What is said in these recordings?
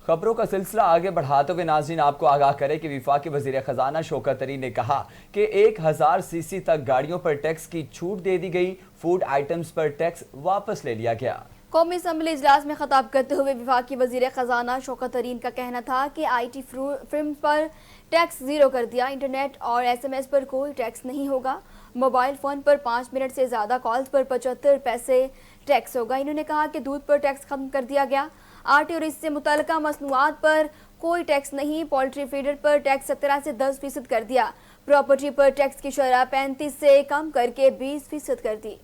खबरों का सिलसिला आगे बढ़ाते हुए नाज़रीन आपको आगाह करें कि वफाकी वज़ीर ख़जाना शौकत तरीन ने कहा कि 1000 सीसी तक गाड़ियों पर टैक्स की छूट दे दी गई। फूड आइटम्स पर टैक्स वापस ले लिया गया। कौमी असम्बली इजलास में खताब करते हुए वफाकी वज़ीर ख़जाना शौकत तरीन का कहना था कि IT फिल्म पर टैक्स ज़ीरो कर दिया। इंटरनेट और SMS पर कोई टैक्स नहीं होगा। मोबाइल फ़ोन पर 5 मिनट से ज़्यादा कॉल्स पर 75 पैसे टैक्स होगा। इन्होंने कहा कि दूध पर टैक्स खत्म कर दिया गया। आटे और इससे मुतल्लिका मसनूआत पर कोई टैक्स नहीं। पोल्ट्री फीडर पर टैक्स 17 से 10% कर दिया। प्रॉपर्टी पर टैक्स की शरह 35 से कम करके 20% कर दी।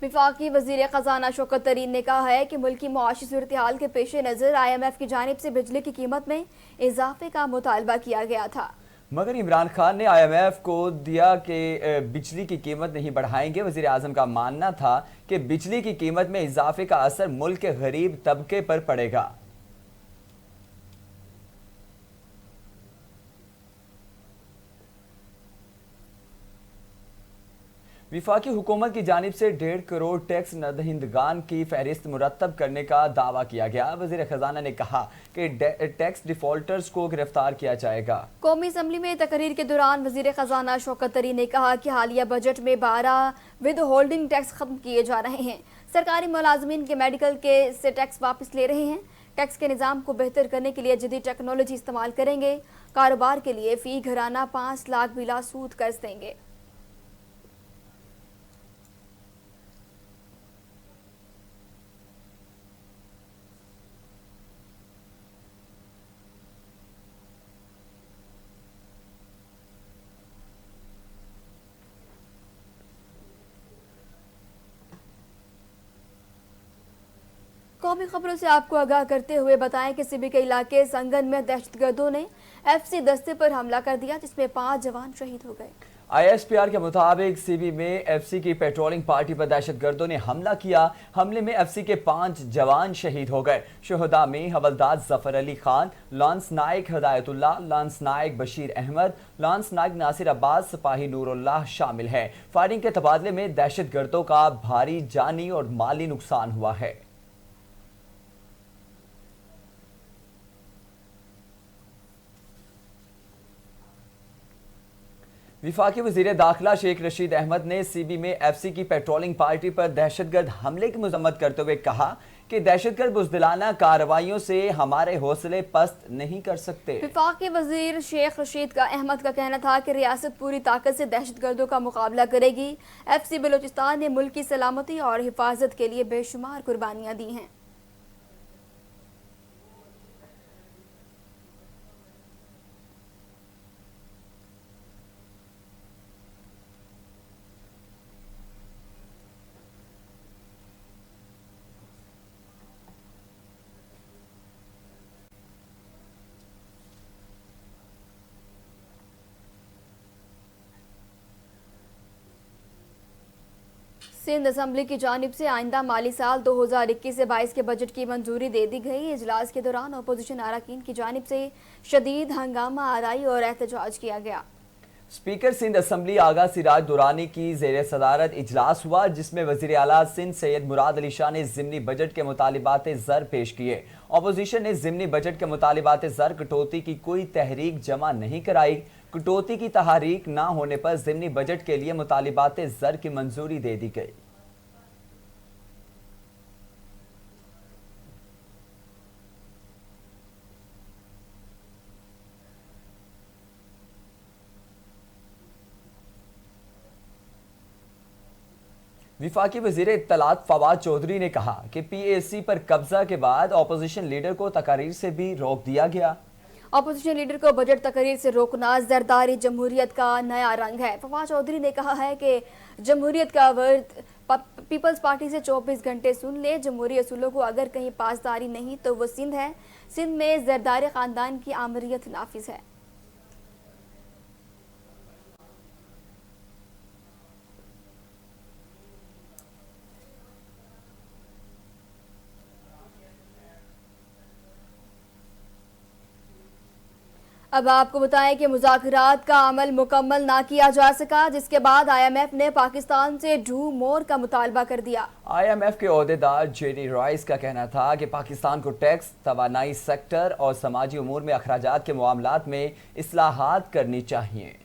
वफाकी वज़ीर ख़जाना शौकत तरीन ने कहा है कि मुल्क की मुआशी सूरत हाल के पेश नज़र IMF की जानिब से बिजली की कीमत में इजाफे का मुतालबा किया गया था, मगर इमरान खान ने IMF को दिया कि बिजली की कीमत नहीं बढ़ाएंगे। वज़ीर आज़म का मानना था कि बिजली की कीमत में इजाफे का असर मुल्क के गरीब तबके पर पड़ेगा। विफाकी हुकूमत की जानिब से 1.5 करोड़ टैक्स नदहिंदगान की फहरिस्त मुरतब करने का दावा किया गया। वज़ीर ख़जाना ने कहा कि टैक्स डिफॉल्टर्स को गिरफ्तार किया जाएगा। कौमी असम्बली में तकरीर के दौरान वज़ीर ख़जाना शौकत तरीन ने कहा कि हालिया बजट में 12 विद होल्डिंग टैक्स खत्म किए जा रहे हैं। सरकारी मुलाजमीन के मेडिकल के से टैक्स वापस ले रहे हैं। टैक्स के निज़ाम को बेहतर करने के लिए जदीद टेक्नोलॉजी इस्तेमाल करेंगे। कारोबार के लिए फ़ी घराना 5 लाख बिला सूद कर्ज देंगे। कौमी खबरों से आपको आगाह करते हुए बताएं कि सिबी के इलाके संगन में दहशतगर्दों ने FC दस्ते पर हमला कर दिया, जिसमें 5 जवान शहीद हो गए। ISPR के मुताबिक सीबी में FC की पेट्रोलिंग पार्टी पर दहशतगर्दों ने हमला किया। हमले में FC के 5 जवान शहीद हो गए। शोहदा में हवलदार जफर अली खान, लांस नायक हिदायतुल्लाह, लांस नायक बशीर अहमद, लांस नायक नासिर अब्बास, सिपाही नूरुल्लाह शामिल हैं। फायरिंग के तबादले में दहशतगर्दों का भारी जानी और माली नुकसान हुआ है। विफाकी वज़ीर दाखिला शेख रशीद अहमद ने सीबी में FC की पेट्रोलिंग पार्टी पर दहशतगर्द हमले की मजम्मत करते हुए कहा कि दहशतगर्द बुज़दिलाना कार्रवाइयों से हमारे हौसले पस्त नहीं कर सकते। विफाकी वज़ीर शेख रशीद का अहमद का कहना था कि रियासत पूरी ताकत से दहशतगर्दों का मुकाबला करेगी। FC बलूचिस्तान ने मुल्क की सलामती और हिफाजत के लिए बेशुमार कुर्बानियाँ दी हैं। सिंध असम्बली की जानिब से आइंदा माली साल 2021 से 22 के बजट की मंजूरी दे दी गई। इजलास के दौरान अपोजिशन अरकान की जानिब से शदीद हंगामा आराई और एहतजाज किया गया। स्पीकर सिंध असम्बली आगा सिराज दुरानी की जेर सदारत इजलास हुआ, जिसमें वजीर आला सिंध सैयद मुराद अली शाह ने ज़िमनी बजट के मुतालिबात ज़र पेश किए। अपोजिशन ने ज़िमनी बजट के मुतालिबात ज़र कटौती की कोई तहरीक जमा नहीं कराई। कटौती की तहरीक ना होने पर ज़िमनी बजट के लिए मुतालिबात ज़र की मंजूरी दे दी गई। विफाकी वज़ीर इत्तलात फवाद चौधरी ने कहा कि PAC पर कब्जा के बाद अपोजिशन लीडर को तकारीर से भी रोक दिया गया। अपोजिशन लीडर को बजट तकरीर से रोकना जरदारी जमहूरियत का नया रंग है। फवाद चौधरी ने कहा है कि जमहूरियत का वर्द पीपल्स पार्टी से 24 घंटे सुन ले। जमहूरी असूलों को अगर कहीं पासदारी नहीं तो वो सिंध है। सिंध में जरदारी खानदान की आमरीत नाफिज है। अब आपको बताएं कि मुज़ाकरात का अमल मुकम्मल ना किया जा सका, जिसके बाद IMF ने पाकिस्तान से डू मोर का मुतालबा कर दिया। IMF के ओहदेदार जेडी रॉयस का कहना था कि पाकिस्तान को टैक्स, तवानाई सेक्टर और समाजी उमूर में अखराजात के मामलात में इस्लाहात करनी चाहिए।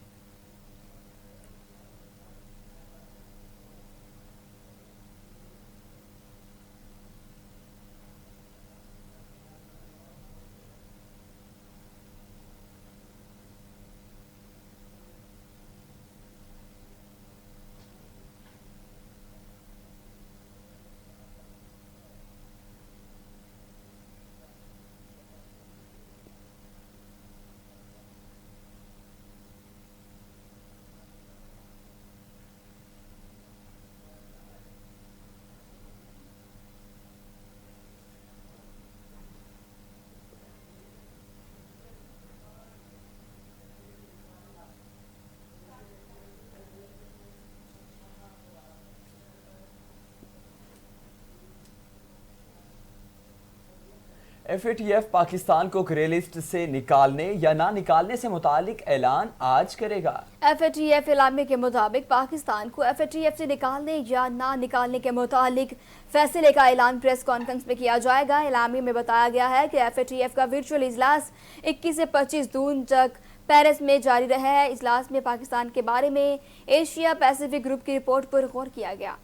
FATF पाकिस्तान को ग्रे लिस्ट से निकालने या ना निकालने से मुतालिक ऐलान आज करेगा। FATF इलामे के मुताबिक पाकिस्तान को FATF से निकालने या ना निकालने के मुतालिक फैसले का ऐलान प्रेस कॉन्फ्रेंस में किया जाएगा। इलामे में बताया गया है कि FATF का वर्चुअल इजलास 21 से 25 जून तक पेरिस में जारी रहा है। इजलास में पाकिस्तान के बारे में एशिया पैसिफिक ग्रुप की रिपोर्ट पर गौर किया गया।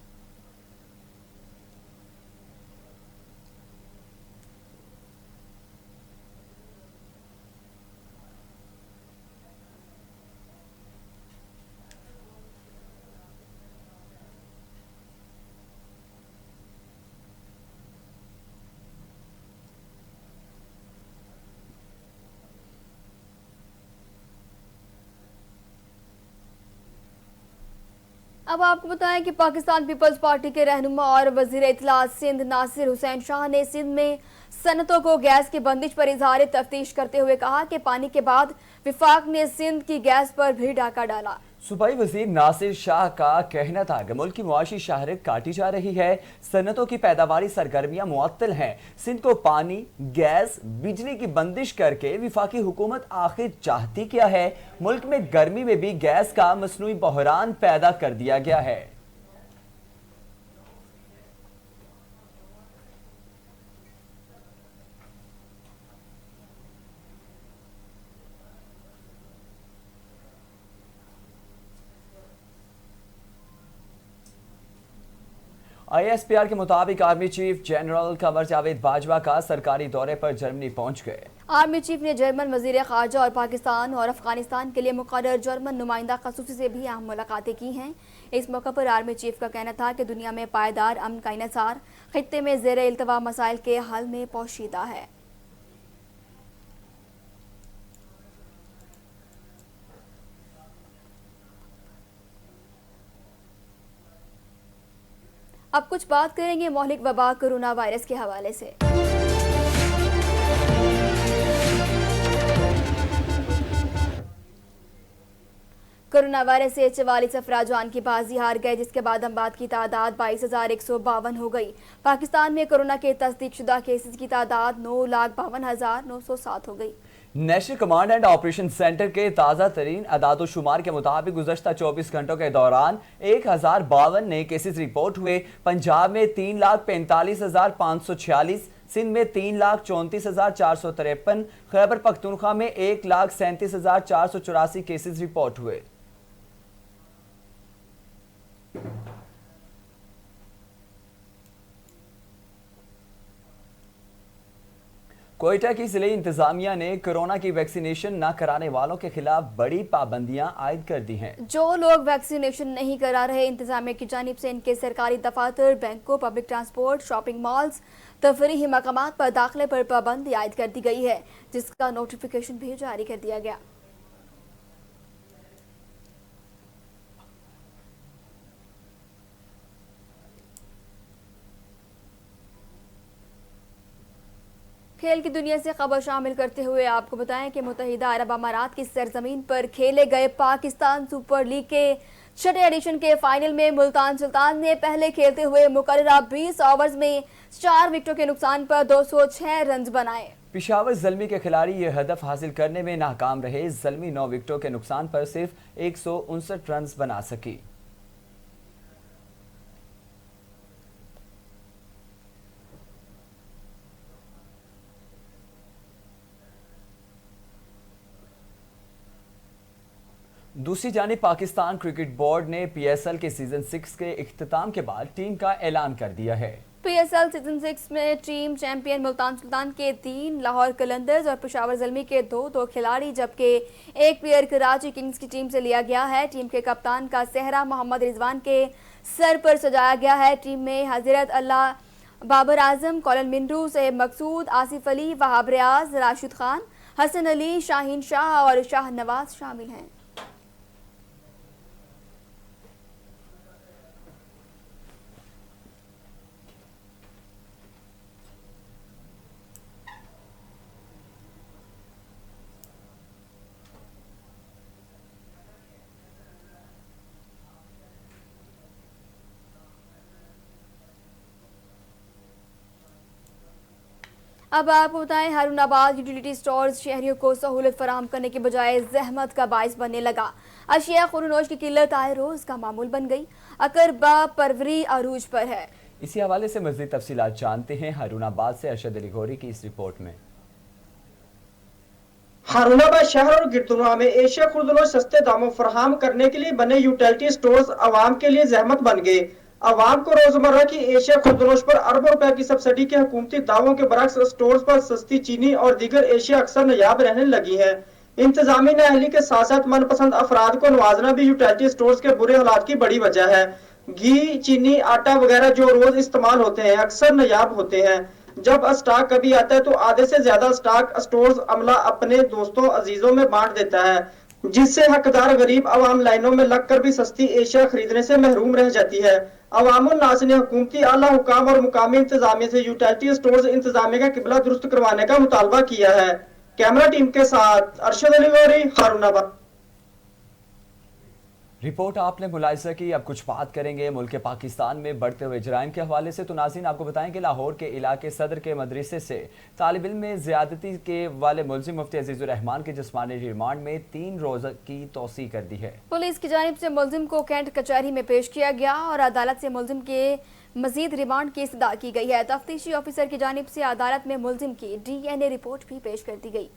अब आपको बताएं कि पाकिस्तान पीपल्स पार्टी के रहनुमा और वजीर इत्तलात सिंध नासिर हुसैन शाह ने सिंध में सनतों को गैस की बंदिश पर इजहार तफ्तीश करते हुए कहा कि पानी के बाद विफाक ने सिंध की गैस पर भी डाका डाला। सूबाई वजीर नासिर शाह का कहना था कि मुल्क की मुआशी शहरत काटी जा रही है, सनतों की पैदावारी सरगर्मियां मुअत्तल हैं। सिंध को पानी, गैस, बिजली की बंदिश करके विफाकी हुकूमत आखिर चाहती क्या है? मुल्क में गर्मी में भी गैस का मसनूई बहरान पैदा कर दिया गया है। ISPR के मुताबिक army chief general Qamar Javed Bajwa का सरकारी दौरे पर जर्मनी पहुंच गए। आर्मी चीफ ने जर्मन वजीर खारजा और पाकिस्तान और अफगानिस्तान के लिए मुकर्रर जर्मन नुमाइंदा खसूसी से भी अहम मुलाकातें की हैं। इस मौके पर आर्मी चीफ का कहना था कि दुनिया में पायदार अमन का इन्हिसार खित्ते में ज़ेर इल्तवा मसाइल के हल में पोशीदा है। अब कुछ बात करेंगे मौलिक वबा कोरोना वायरस के हवाले से। कोरोना वायरस से 44 अफराद जान की बाजी हार गए, जिसके बाद अमवात की तादाद 22,152 हो गई। पाकिस्तान में कोरोना के तस्दीकशुदा केसेस की तादाद 9,52,907 हो गई। National command and operation centre के ताज़ा तरीन अदाद-ओ-शुमार के मुताबिक गुज़श्ता 24 घंटों के दौरान 1052 नए केसेस रिपोर्ट हुए। पंजाब में 3,45,546, सिंध में 3,34,453, खैबर पख्तूनख्वा में 1,37,484 केसेस रिपोर्ट हुए। कोयटा की जिले इंतजामिया ने कोरोना की वैक्सीनेशन न कराने वालों के खिलाफ बड़ी पाबंदियां आयद कर दी हैं। जो लोग वैक्सीनेशन नहीं करा रहे, इंतजामिया की जानिब से इनके सरकारी दफातर, बैंकों, पब्लिक ट्रांसपोर्ट, शॉपिंग मॉल्स, तफरीही मकामात पर दाखिले पर पाबंदी आयद कर दी गई है, जिसका नोटिफिकेशन भी जारी कर दिया गया। खेल की दुनिया से खबर शामिल करते हुए आपको बताएं कि मुत्तहिदा अरब अमारात की सरजमीन पर खेले गए पाकिस्तान सुपर लीग के छठे एडिशन के फाइनल में मुल्तान सुल्तान ने पहले खेलते हुए मुकर्ररा 20 ओवर्स में 4 विकेटों के नुकसान पर 206 रन बनाए। पिशावर ज़ल्मी के खिलाड़ी ये हदफ हासिल करने में नाकाम रहे। ज़ल्मी 9 विकेटों के नुकसान पर सिर्फ 159 रन बना सकी। दूसरी जानिब पाकिस्तान क्रिकेट बोर्ड ने पीएसएल के सीजन 6 के इख्तिताम के बाद टीम का ऐलान कर दिया है। पीएसएल सीजन 6 में टीम चैंपियन मुल्तान सुल्तान के 3, लाहौर कलंदर्स और पेशावर ज़ल्मी के 2 खिलाड़ी जबकि एक प्लेयर कराची किंग्स की टीम से लिया गया है। टीम के कप्तान का सेहरा मोहम्मद रिजवान के सर पर सजाया गया है। टीम में हजरत अल्लाह, बाबर आजम, कॉलन मिनरू, सैयद मकसूद, आसिफ अली, वहाब रियाज, राशिद खान, हसन अली, शाहीन शाह और शाह नवाज शामिल हैं। अब आपको बताएं, हारूनाबाद यूटिलिटी स्टोर्स शहरियों को सहूलत फराहम करने के बजाय जहमत का बाइस बनने लगा। अशिया खुरनोश की किल्लत आए रोज का मामूल बन गई। अकरबा परवरी अरूज पर है। इसी हवाले से मज़ीद तफसीलात जानते हैं हारूनाबाद से अरशद अली गौरी की इस रिपोर्ट में। हारूनाबाद शहर और गिरदुनवा में एशिया खुर्दनोश सस्ते दामों फराहम करने के लिए बने यूटिलिटी स्टोर्स आवाम के लिए जहमत बन गए। आवाम को रोजमर्रा की एशिया खुर्दनोश पर अरबों रुपए की सब्सिडी के हुकूमती दावों के बरक्स स्टोर्स पर सस्ती चीनी और दीगर एशिया अक्सर नायाब रहने लगी है। इंतजामी नाअहली के साथ साथ मनपसंद अफराद को नवाजना भी यूटिलिटी स्टोर्स के बुरे हालात की बड़ी वजह है। घी, चीनी, आटा वगैरह जो रोज इस्तेमाल होते हैं अक्सर नायाब होते हैं। जब स्टॉक कभी आता है तो आधे से ज्यादा स्टॉक स्टोर्स अमला अपने दोस्तों अजीजों में बांट देता है, जिससे हकदार गरीब आवाम लाइनों में लगकर भी सस्ती एशिया खरीदने से महरूम रह जाती है। अवामुल नास ने हुकूमती आला हुकाम और मुकामी इंतजामिया से यूटिलिटी स्टोर्स इंतजामिया का किबला दुरुस्त करवाने का मुतालबा किया है। कैमरा टीम के साथ अरशद अली गौरी, हारूनाबाद। रिपोर्ट आपने मुलाहिजा की। अब कुछ बात करेंगे मुल्क पाकिस्तान में बढ़ते हुए जराइम के हवाले से। तो नाज़रीन आपको बताएं कि लाहौर के इलाके सदर के मदरसे से तालिब इल्म में ज्यादती के वाले मुल्जिम मुफ्ती अजीजुर रहमान के जिस्मानी रिमांड में 3 रोज की तौसी कर दी है। पुलिस की जानिब से मुल्जिम को कैंट कचहरी में पेश किया गया और अदालत से मुल्जिम के मजीद रिमांड की इस्तदा की गई है। तफ्तीशी ऑफिसर की जानिब से अदालत में मुल्जिम की DNA रिपोर्ट भी पेश कर दी गई।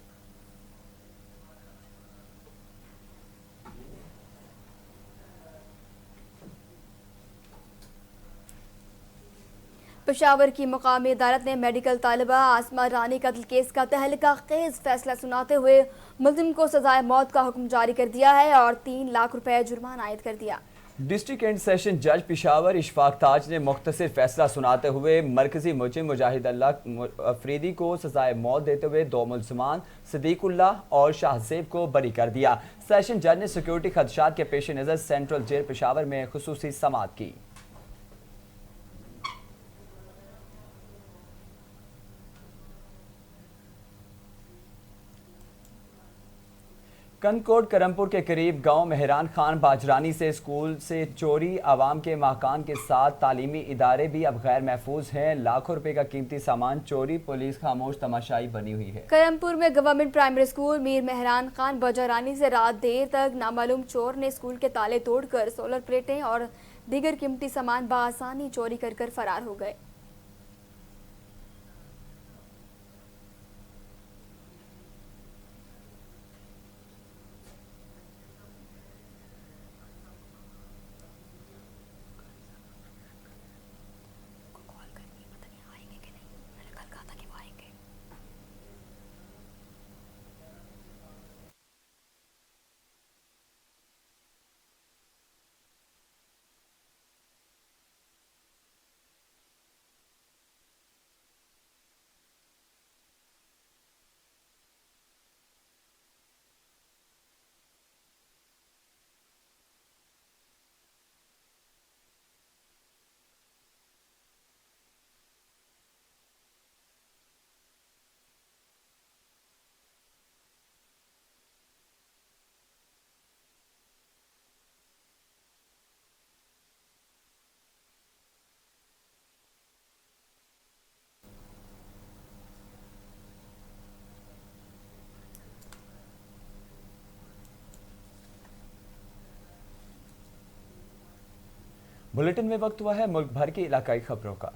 पेशावर की मुकामी अदालत ने मेडिकल तालिबा आसमा रानी कत्ल केस का तहलका खेज फैसला सुनाते हुए मुल्जिम को सजाए मौत का हुक्म जारी कर दिया है और 3 लाख रुपए जुर्माना आयद कर दिया। डिस्ट्रिक्ट एंड सेशन जज पेशावर इशफाक ताज ने मुख्तसर फैसला सुनाते हुए मरकजी मुजिम मुजाहिद अल्लाह अफरीदी को सजाए मौत देते हुए 2 मुल्ज़िमान सदीकुल्लाह और शाहजेब को बरी कर दिया। सेशन जज ने सिक्योरिटी खदशात के पेश नज़र सेंट्रल जेल पेशावर में खुसूसी समाअत की। कनकोट करमपुर के करीब गांव मेहरान खान बाजरानी से स्कूल से चोरी। आवाम के मकान के साथ तालीमी इदारे भी अब गैर महफूज हैं। लाखों रुपए का कीमती सामान चोरी। पुलिस खामोश तमाशाई बनी हुई है। करमपुर में government primary school Mir Mehran Khan Bajrani से रात देर तक नामालूम चोर ने स्कूल के ताले तोड़कर सोलर प्लेटें और दीगर कीमती सामान बआसानी चोरी कर फरार हो गए। बुलेटिन में वक्त हुआ है मुल्क भर की इलाकाई खबरों का।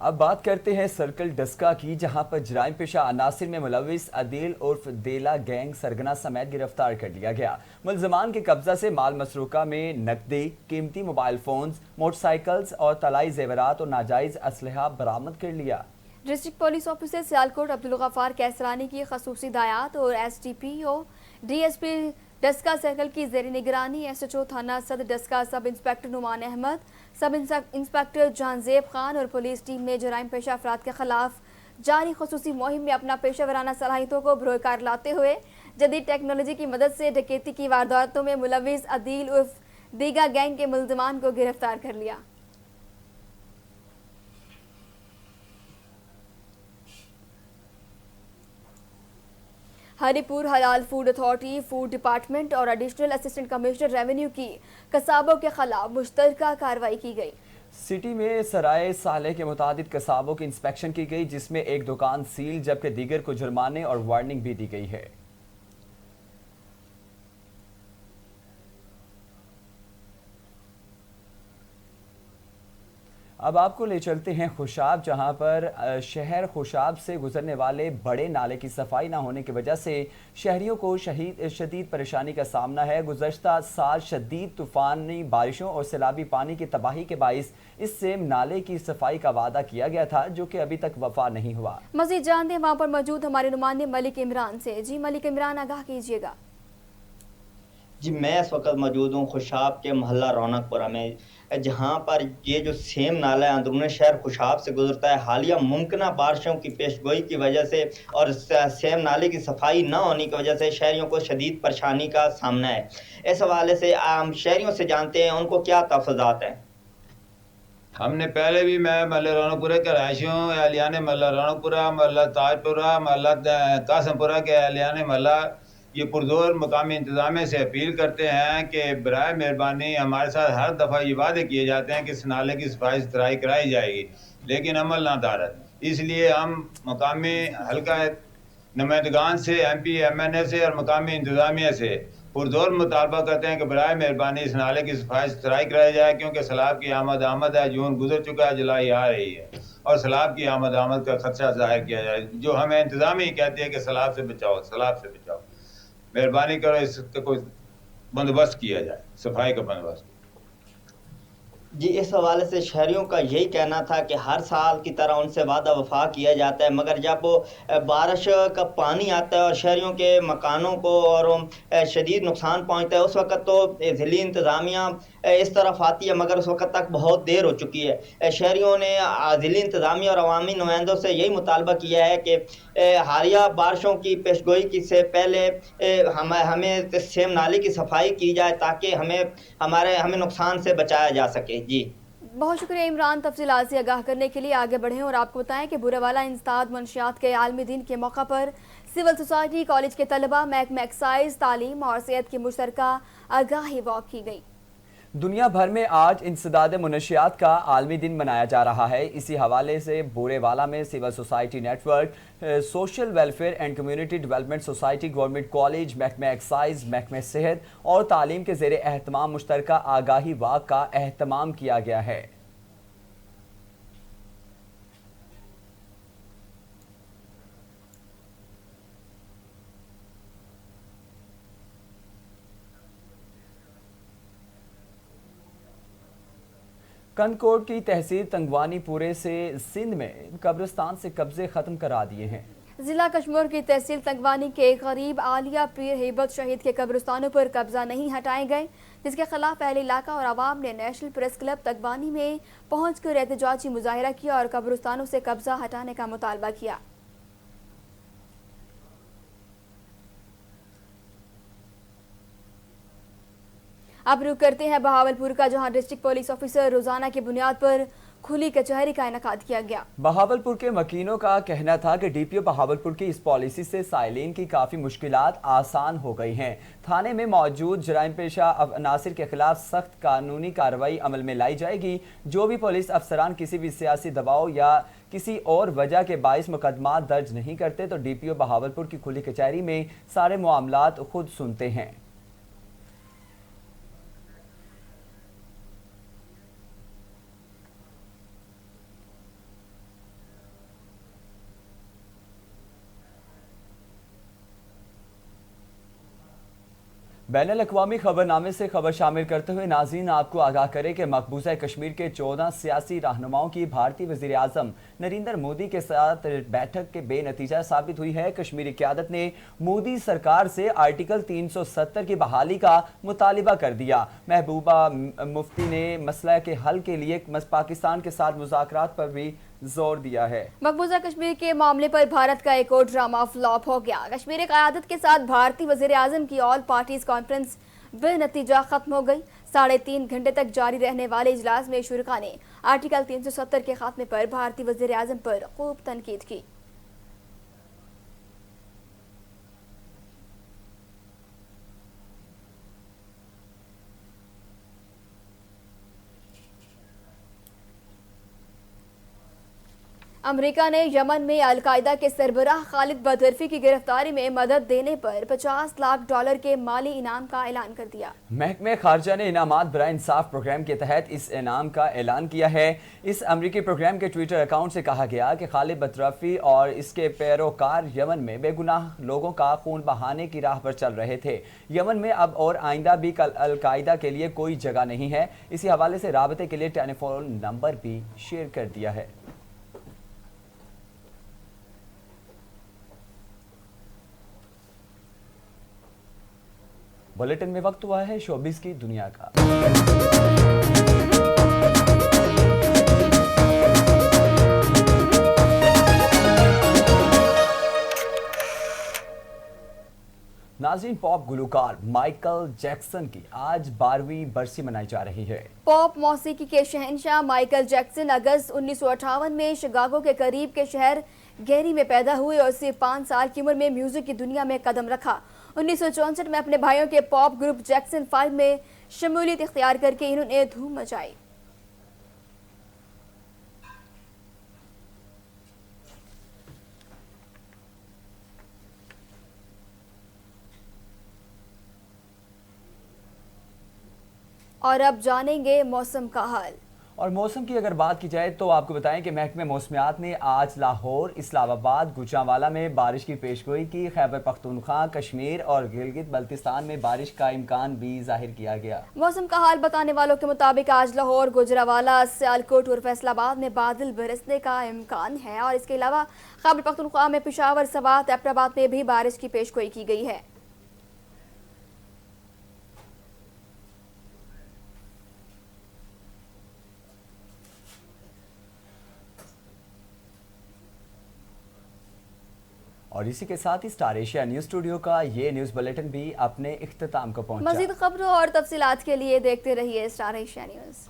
अब बात करते हैं सर्कल डस्का की, जहां पर जराइम पेशा अनासिर में मुलविस अदील उर्फ देला गैंग सरगना समेत गिरफ्तार कर लिया गया। मुलजमान के कब्जा से माल मसरूका में नकदी, कीमती मोबाइल फोन्स, मोटरसाइकिल्स और तलाई जेवरात और नाजायज असलहा बरामद कर लिया। District police officer Sialkot Abdul Ghaffar Kaisrani की खसूसी हिदायत और SDPO DSP डस्का सर्कल की जेर निगरानी SHO थाना सदर Daska sub inspector Numan Ahmad, sub inspector Janzeb Khan और पुलिस टीम ने जराइम पेशा अफराद के खिलाफ जारी खसूसी मुहिम में अपना पेशा वराना सलाहियतों को बरोकार लाते हुए जदीद टेक्नोलॉजी की मदद से डकैती की वारदातों में मुलविस अदील उर्फ दीगा गैंग के मुल्जमान को गिरफ्तार कर लिया। हरिपुर हलाल फूड अथॉरिटी, फूड डिपार्टमेंट और एडिशनल असिस्टेंट कमिश्नर रेवेन्यू की कसाबों के खिलाफ मुश्तरका कार्रवाई की गई। सिटी में सराय साले के मुताबिक कसाबों की इंस्पेक्शन की गई, जिसमें एक दुकान सील जबकि दीगर को जुर्माने और वार्निंग भी दी गई है। अब आपको ले चलते हैं खुशाब, जहां पर शहर खुशाब से गुजरने वाले बड़े नाले की सफाई ना होने की वजह से शहरियों को शदीद परेशानी का सामना है। गुज़श्ता साल शदीद तूफ़ानी बारिशों और सैलाबी पानी की तबाही के बाइस इस सेम नाले की सफाई का वादा किया गया था, जो कि अभी तक वफा नहीं हुआ। मज़ीद जानते हैं वहाँ पर मौजूद हमारे नुमाइंदे मलिक इमरान से। जी मलिक इमरान, आगाह कीजिएगा। जी, मैं इस वक्त मौजूद हूँ खुशाब के मोहल्ला रौनकपुरा में, जहाँ पर ये जो सेम नाला है अंदरूनी शहर खुशाब से गुजरता है। हालिया मुमकिन बारिशों की पेशगोई की वजह से और सेम नाले की सफाई न होने की वजह से शहरियों को शदीद परेशानी का सामना है। इस हवाले से हम शहरियों से जानते हैं उनको क्या तफज़ात हैं। हमने पहले भी मैं मोहल्ला रौनकपुरा के रहायशी हूँ, अहलियान मोहल्ला रौनकपुरा, मोहल्ला ताजपुरा, मोहल्ला कासमपुरा के अहलियान मोहल्ला ये पुरजोर मकामी इंतज़ामिया से अपील करते हैं कि बराए मेहरबानी हमारे साथ हर दफ़ा ये वादे किए जाते हैं कि इस नाले की सफाई सुथराई कराई जाएगी, लेकिन अमल ना दारत। इसलिए हम मकामी हल्का नुमाइंदगान से, MP MNA से और मकामी इंतज़ामिया से पुरजोर मुतालबा करते हैं कि बराए मेहरबानी इस नाले की सफाई सुथराई कराई जाए, क्योंकि सैलाब की आमद है। जून गुजर चुका है, जुलाई आ रही है और सैलाब की आमद का खदशा जाहिर किया जाए। जो हमें इंतज़ामी कहती है कि सैलाब से बचाओ, सैलाब से बचाओ, मेहरबानी करो इसका कोई बंदोबस्त किया जाए, सफाई का बंदोबस्त। जी, इस हवाले से शहरियों का यही कहना था कि हर साल की तरह उनसे वादा वफा किया जाता है, मगर जब वो बारिश का पानी आता है और शहरियों के मकानों को और शदीद नुकसान पहुंचता है, उस वक्त तो ज़िली इंतज़ामिया इस तरफ आती है, मगर उस वक्त तक बहुत देर हो चुकी है। शहरियों ने ज़िली इंतज़ामिया और अवामी नुमाइंदों से यही मुतालबा किया है कि हालिया बारिशों की पेशगोई की से पहले हमें सेम नाले की सफाई की जाए, ताकि हमें नुकसान से बचाया जा सके। जी, बहुत शुक्रिया इमरान, तफसीलात से आगाह करने के लिए। आगे बढ़ें और आपको बताएं कि बुरेवाला इंसदाद मंशियात के आलमी दिन के मौका पर सिविल सोसाइटी कॉलेज के तलबा महकमा एक्साइज, तालीम और सेहत की मुश्तरका आगाही वॉक की गई। दुनिया भर में आज इंसदाद मुनशियात का आलमी दिन मनाया जा रहा है। इसी हवाले से बुरेवाला में civil society network, social welfare and community development society, government college, महकमा एक्साइज, महकमा सेहत और तालीम के ज़ेरे एहतमाम मुश्तरका आगाही वाक का एहतमाम किया गया है। कनकोट की तहसील तंगवानी पूरे से सिंध में कब्रिस्तान से कब्जे खत्म करा दिए हैं। जिला कश्मीर की तहसील तंगवानी के करीब आलिया पीर हेबत शहीद के कब्रिस्तानों पर कब्जा नहीं हटाए गए, जिसके खिलाफ अहले इलाका और आवाम ने नेशनल प्रेस क्लब तंगवानी में पहुंचकर एहतजाजी मुजाहिरा किया और कब्रिस्तानों से कब्जा हटाने का मुतालबा किया। अब रुक करते हैं बहावलपुर का, जहां डिस्ट्रिक्ट पुलिस ऑफिसर रोजाना की बुनियाद पर खुली कचहरी का इनेकाद किया गया। बहावलपुर के मकीनों का कहना था कि डीपीओ बहावलपुर की इस पॉलिसी से साइलिन की काफ़ी मुश्किलात आसान हो गई हैं। थाने में मौजूद जराइम पेशा अनासिर के खिलाफ सख्त कानूनी कार्रवाई अमल में लाई जाएगी। जो भी पुलिस अफसरान किसी भी सियासी दबाव या किसी और वजह के बाइस मुकदमा दर्ज नहीं करते तो डीपीओ बहावलपुर की खुली कचहरी में सारे मामलात खुद सुनते हैं। बैनुल-अक़वामी खबरनामे से खबर शामिल करते हुए नाज़रीन आपको आगाह करें कि मकबूजा कश्मीर के 14 सियासी रहनुमाओं की भारतीय वज़ीर आज़म नरेंद्र मोदी के साथ बैठक के बेनतीजा साबित हुई है। कश्मीरी क़यादत ने मोदी सरकार से आर्टिकल 370 की बहाली का मुतालिबा कर दिया। महबूबा मुफ्ती ने मसला के हल के लिए पाकिस्तान के साथ मुज़ाकरात पर भी जोर दिया है। मकबूजा कश्मीर के मामले पर भारत का एक और ड्रामा फ्लॉप हो गया। कश्मीरी क़यादत के साथ भारतीय वज़ीर आज़म की ऑल पार्टीज कॉन्फ्रेंस बेनतीजा खत्म हो गई। 3.5 घंटे तक जारी रहने वाले इजलास में शुरका ने आर्टिकल 370 के खात्मे पर भारतीय वज़ीर आज़म पर खूब तनकीद की। अमेरिका ने यमन में अलकायदा के सरबराह खालिद बदरफी की गिरफ्तारी में मदद देने पर $50 लाख के माली इनाम का ऐलान कर दिया। महकमे खारजा ने इनामात बराए इंसाफ प्रोग्राम के तहत इस इनाम का ऐलान किया है। इस अमरीकी प्रोग्राम के ट्विटर अकाउंट से कहा गया कि खालिद बदरफी और इसके पैरोकार यमन में बेगुनाह लोगों का खून बहाने की राह पर चल रहे थे। यमन में अब और आइंदा भी अलकायदा के लिए कोई जगह नहीं है। इसी हवाले से राबते के लिए टेलीफोन नंबर भी शेयर कर दिया है। बुलेटिन में वक्त हुआ है शोबिस की दुनिया का। नाज़रीन, पॉप गुलकार माइकल जैक्सन की आज 12वीं बरसी मनाई जा रही है। पॉप मौसीकी के शहंशाह माइकल जैक्सन अगस्त 1958 में शिकागो के करीब के शहर गेरी में पैदा हुए और सिर्फ 5 साल की उम्र में म्यूजिक की दुनिया में कदम रखा। 1964 में अपने भाइयों के पॉप ग्रुप जैक्सन 5 में शमूलियत इख्तियार करके इन्होंने धूम मचाई। और अब जानेंगे मौसम का हाल। और मौसम की अगर बात की जाए तो आपको बताएं कि महकमे मौसमियात ने आज लाहौर, इस्लामाबाद, गुजरांवाला में बारिश की पेशगोई की। खैबर पख्तूनख्वा, कश्मीर और गिलगित बल्तिस्तान में बारिश का इम्कान भी जाहिर किया गया। मौसम का हाल बताने वालों के मुताबिक आज लाहौर, गुजरांवाला, सियालकोट और फैसलाबाद में बादल बरसने का इम्कान है और इसके अलावा खैबर पख्तूनख्वा में पेशावर, सवात, एबटाबाद में भी बारिश की पेशगोई की गई है। और इसी के साथ ही स्टार एशिया न्यूज स्टूडियो का ये न्यूज बुलेटिन भी अपने इख्तिताम को पहुंचा। मज़ीद खबरों और तफसीलात के लिए देखते रहिए स्टार एशिया न्यूज।